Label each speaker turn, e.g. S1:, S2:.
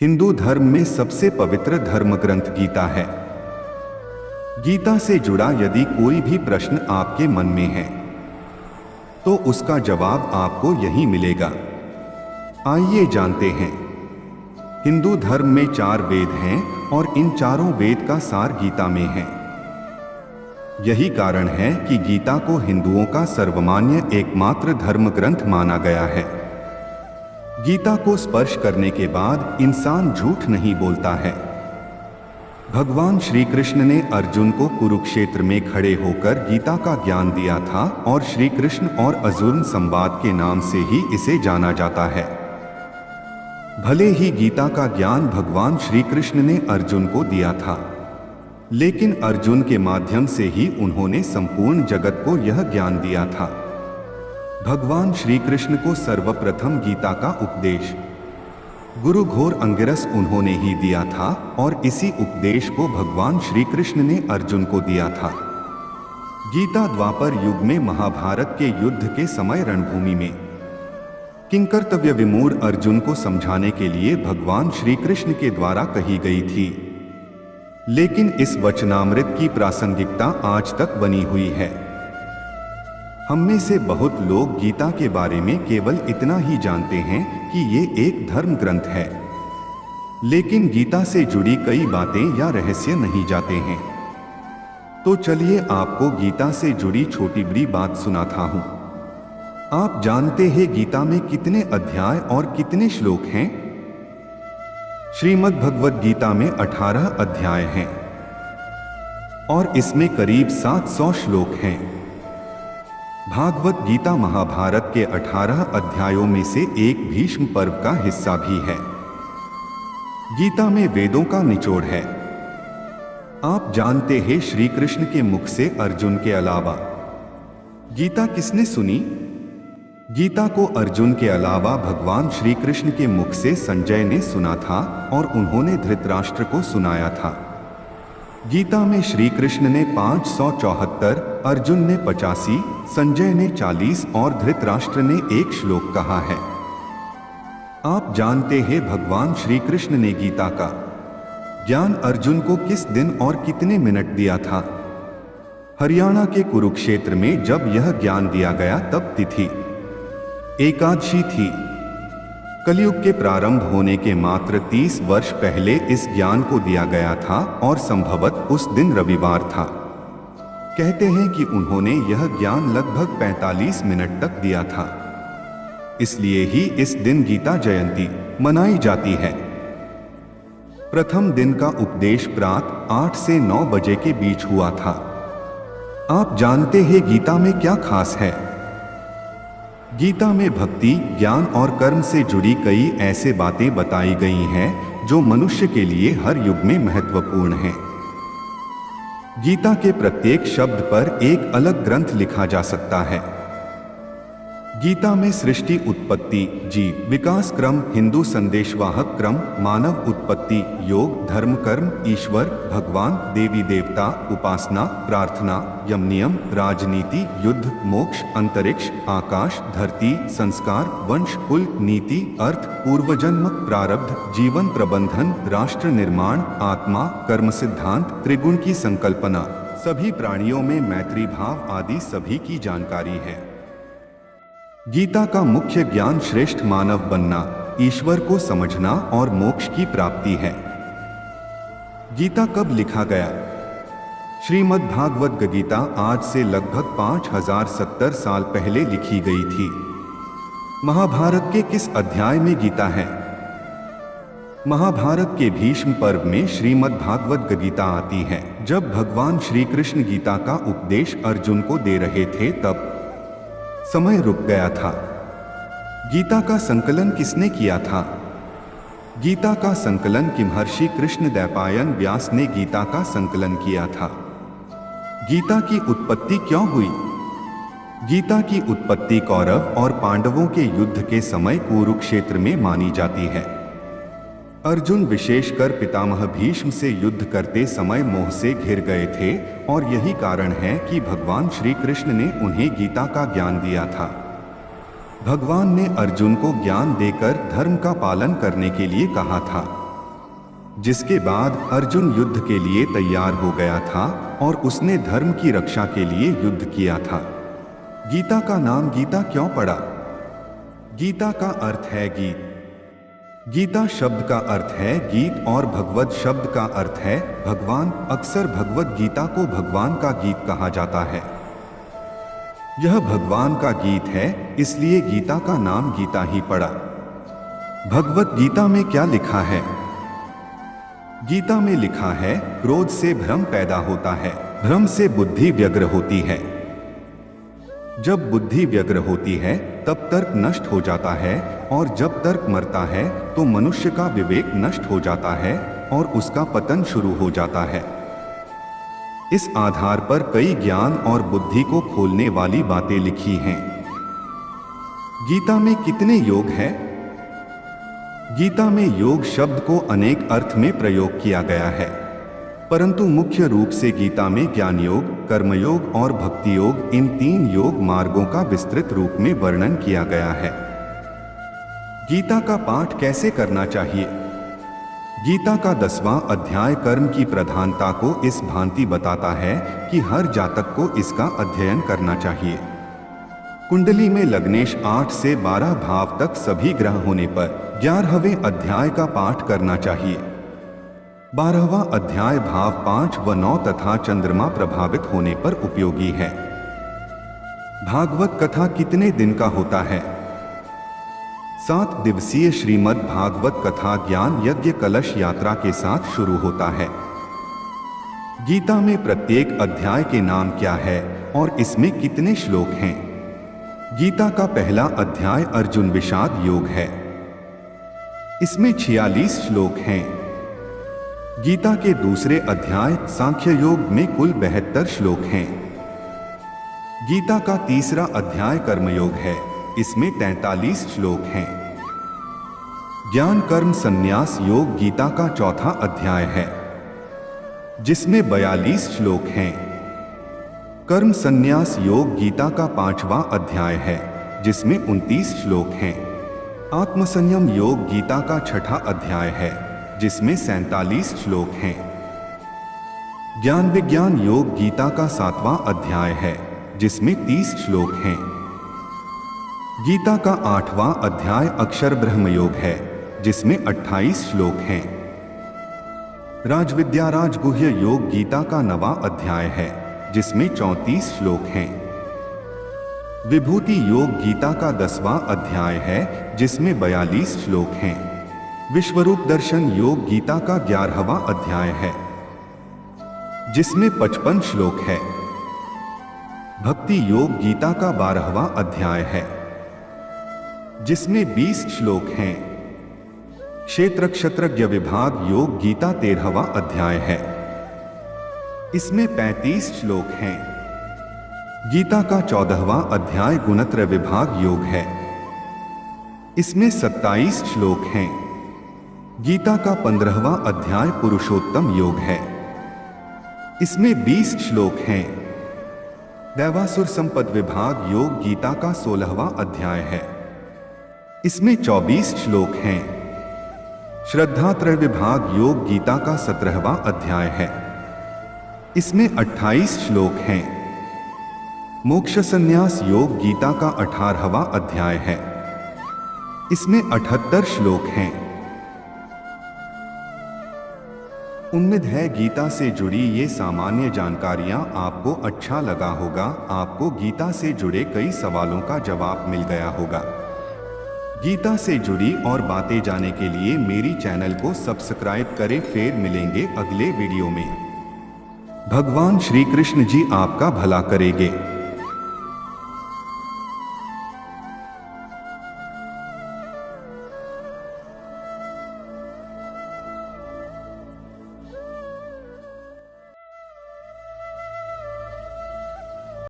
S1: हिंदू धर्म में सबसे पवित्र धर्म ग्रंथ गीता है। गीता से जुड़ा यदि कोई भी प्रश्न आपके मन में है तो उसका जवाब आपको यहीं मिलेगा। आइए जानते हैं। हिंदू धर्म में 4 वेद हैं और इन चारों वेद का सार गीता में है। यही कारण है कि गीता को हिंदुओं का सर्वमान्य एकमात्र धर्म ग्रंथ माना गया है। गीता को स्पर्श करने के बाद इंसान झूठ नहीं बोलता है। भगवान श्री कृष्ण ने अर्जुन को कुरुक्षेत्र में खड़े होकर गीता का ज्ञान दिया था और श्री कृष्ण और अर्जुन संवाद के नाम से ही इसे जाना जाता है। भले ही गीता का ज्ञान भगवान श्री कृष्ण ने अर्जुन को दिया था, लेकिन अर्जुन के माध्यम से ही उन्होंने संपूर्ण जगत को यह ज्ञान दिया था। भगवान श्री कृष्ण को सर्वप्रथम गीता का उपदेश गुरु घोर अंगिरस उन्होंने ही दिया था और इसी उपदेश को भगवान श्री कृष्ण ने अर्जुन को दिया था। गीता द्वापर युग में महाभारत के युद्ध के समय रणभूमि में किंकर्तव्य विमूढ़ अर्जुन को समझाने के लिए भगवान श्री कृष्ण के द्वारा कही गई थी। लेकिन इस वचनामृत की प्रासंगिकता आज तक बनी हुई है। हम में से बहुत लोग गीता के बारे में केवल इतना ही जानते हैं कि ये एक धर्म ग्रंथ है, लेकिन गीता से जुड़ी कई बातें या रहस्य नहीं जाते हैं। तो चलिए आपको गीता से जुड़ी छोटी बड़ी बात सुनाता हूं। आप जानते हैं गीता में कितने अध्याय और कितने श्लोक हैं? श्रीमद् भगवद गीता में 18 अध्याय हैं और इसमें करीब 700 श्लोक हैं। भागवत गीता महाभारत के 18 अध्यायों में से एक भीष्म पर्व का हिस्सा भी है। गीता में वेदों का निचोड़ है। आप जानते हैं श्री कृष्ण के मुख से अर्जुन के अलावा गीता किसने सुनी? गीता को अर्जुन के अलावा भगवान श्री कृष्ण के मुख से संजय ने सुना था और उन्होंने धृतराष्ट्र को सुनाया था। गीता में श्री कृष्ण ने 574, अर्जुन ने 85, संजय ने 40 और धृतराष्ट्र ने 1 श्लोक कहा है। आप जानते हैं भगवान श्री कृष्ण ने गीता का ज्ञान अर्जुन को किस दिन और कितने मिनट दिया था? हरियाणा के कुरुक्षेत्र में जब यह ज्ञान दिया गया तब तिथि एकादशी थी। कलयुग के प्रारंभ होने के मात्र 30 वर्ष पहले इस ज्ञान को दिया गया था और संभवत उस दिन रविवार था। कहते हैं कि उन्होंने यह ज्ञान लगभग 45 मिनट तक दिया था। इसलिए ही इस दिन गीता जयंती मनाई जाती है। प्रथम दिन का उपदेश प्रातः 8 से 9 बजे के बीच हुआ था। आप जानते हैं गीता में क्या खास है? गीता में भक्ति, ज्ञान और कर्म से जुड़ी कई ऐसे बातें बताई गई हैं जो मनुष्य के लिए हर युग में महत्वपूर्ण हैं। गीता के प्रत्येक शब्द पर एक अलग ग्रंथ लिखा जा सकता है। गीता में सृष्टि, उत्पत्ति, जीव विकास क्रम, हिंदू संदेशवाहक क्रम, मानव उत्पत्ति, योग, धर्म, कर्म, ईश्वर, भगवान, देवी देवता, उपासना, प्रार्थना, यम नियम, राजनीति, युद्ध, मोक्ष, अंतरिक्ष, आकाश, धरती, संस्कार, वंश, कुल, नीति, अर्थ, पूर्वजन्म, प्रारब्ध, जीवन प्रबंधन, राष्ट्र निर्माण, आत्मा, कर्म सिद्धांत, त्रिगुण की संकल्पना, सभी प्राणियों में मैत्री भाव आदि सभी की जानकारी है। गीता का मुख्य ज्ञान श्रेष्ठ मानव बनना, ईश्वर को समझना और मोक्ष की प्राप्ति है। गीता कब लिखा गया? श्रीमद् भागवत गीता आज से लगभग 5070 साल पहले लिखी गई थी। महाभारत के किस अध्याय में गीता है? महाभारत के भीष्म पर्व में श्रीमद् भागवत गीता आती है। जब भगवान श्री कृष्ण गीता का उपदेश अर्जुन को दे रहे थे तब समय रुक गया था। गीता का संकलन किसने किया था? गीता का संकलन किमहर्षि कृष्णद्वैपायन व्यास ने गीता का संकलन किया था। गीता की उत्पत्ति क्यों हुई? गीता की उत्पत्ति कौरव और पांडवों के युद्ध के समय कुरुक्षेत्र में मानी जाती है। अर्जुन विशेषकर पितामह भीष्म से युद्ध करते समय मोह से घिर गए थे और यही कारण है कि भगवान श्री कृष्ण ने उन्हें गीता का ज्ञान दिया था। भगवान ने अर्जुन को ज्ञान देकर धर्म का पालन करने के लिए कहा था। जिसके बाद अर्जुन युद्ध के लिए तैयार हो गया था और उसने धर्म की रक्षा के लिए युद्ध किया था। गीता का नाम गीता क्यों पड़ा? गीता का अर्थ है गीत। गीता शब्द का अर्थ है गीत और भगवत शब्द का अर्थ है भगवान। अक्सर भगवत गीता को भगवान का गीत कहा जाता है। यह भगवान का गीत है, इसलिए गीता का नाम गीता ही पड़ा। भगवत गीता में क्या लिखा है? गीता में लिखा है, क्रोध से भ्रम पैदा होता है, भ्रम से बुद्धि व्यग्र होती है। जब बुद्धि व्यग्र होती है तब तर्क नष्ट हो जाता है, और जब तर्क मरता है तो मनुष्य का विवेक नष्ट हो जाता है और उसका पतन शुरू हो जाता है। इस आधार पर कई ज्ञान और बुद्धि को खोलने वाली बातें लिखी हैं। गीता में कितने योग हैं? गीता में योग शब्द को अनेक अर्थ में प्रयोग किया गया है, परंतु मुख्य रूप से गीता में ज्ञान योग, कर्मयोग और भक्ति योग, इन 3 योग मार्गों का विस्तृत रूप में वर्णन किया गया है। गीता का पाठ कैसे करना चाहिए? गीता का 10वां अध्याय कर्म की प्रधानता को इस भांति बताता है कि हर जातक को इसका अध्ययन करना चाहिए। कुंडली में लग्नेश 8 से 12 भाव तक सभी ग्रह होने पर 11वें अध्याय का पाठ करना चाहिए। 12वां अध्याय भाव 5 व 9 तथा चंद्रमा प्रभावित होने पर उपयोगी है। भागवत कथा कितने दिन का होता है? 7 दिवसीय श्रीमद् भागवत कथा ज्ञान यज्ञ कलश यात्रा के साथ शुरू होता है। गीता में प्रत्येक अध्याय के नाम क्या है और इसमें कितने श्लोक हैं? गीता का पहला अध्याय अर्जुन विषाद योग है। इसमें 46 श्लोक हैं। गीता के दूसरे अध्याय सांख्य योग में कुल 72 श्लोक हैं। गीता का तीसरा अध्याय कर्मयोग है, इसमें 43 श्लोक हैं। ज्ञान कर्म संन्यास योग गीता का चौथा अध्याय है, जिसमें 42 श्लोक हैं। कर्म संन्यास योग गीता का 5वां अध्याय है, जिसमें 29 श्लोक हैं। आत्मसंयम योग गीता का 6ठा अध्याय है, जिसमें 47 श्लोक हैं। ज्ञान विज्ञान योग गीता का 7वां अध्याय है, जिसमें 30 श्लोक हैं। गीता का 8वां अध्याय अक्षर ब्रह्म योग है, जिसमें 28 श्लोक हैं। राजविद्या राजगुह्य योग गीता का 9वां अध्याय है, जिसमें 34 श्लोक हैं। विभूति योग गीता का 10वां अध्याय है, जिसमें 42 श्लोक हैं। विश्वरूप दर्शन योग गीता का 11वां अध्याय है, जिसमें 55 श्लोक है। भक्ति योग गीता का 12वां अध्याय है, जिसमें 20 श्लोक हैं। क्षेत्र क्षत्रज्ञ विभाग योग गीता 13वां अध्याय है, इसमें 35 श्लोक हैं। गीता का 14वां अध्याय गुणत्र विभाग योग है, इसमें 27 श्लोक हैं। गीता का 15वां अध्याय पुरुषोत्तम योग है, इसमें 20 श्लोक हैं। दैवासुर संपद विभाग योग गीता का 16वां अध्याय है, इसमें 24 श्लोक हैं। श्रद्धात्रय विभाग योग गीता का 17वां अध्याय है, इसमें 28 श्लोक हैं। मोक्ष संन्यास योग गीता का 18वां अध्याय है, इसमें 78 श्लोक हैं। उम्मीद है गीता से जुड़ी ये सामान्य जानकारियां आपको अच्छा लगा होगा। आपको गीता से जुड़े कई सवालों का जवाब मिल गया होगा। गीता से जुड़ी और बातें जानने के लिए मेरी चैनल को सब्सक्राइब करें। फिर मिलेंगे अगले वीडियो में। भगवान श्री कृष्ण जी आपका भला करेंगे।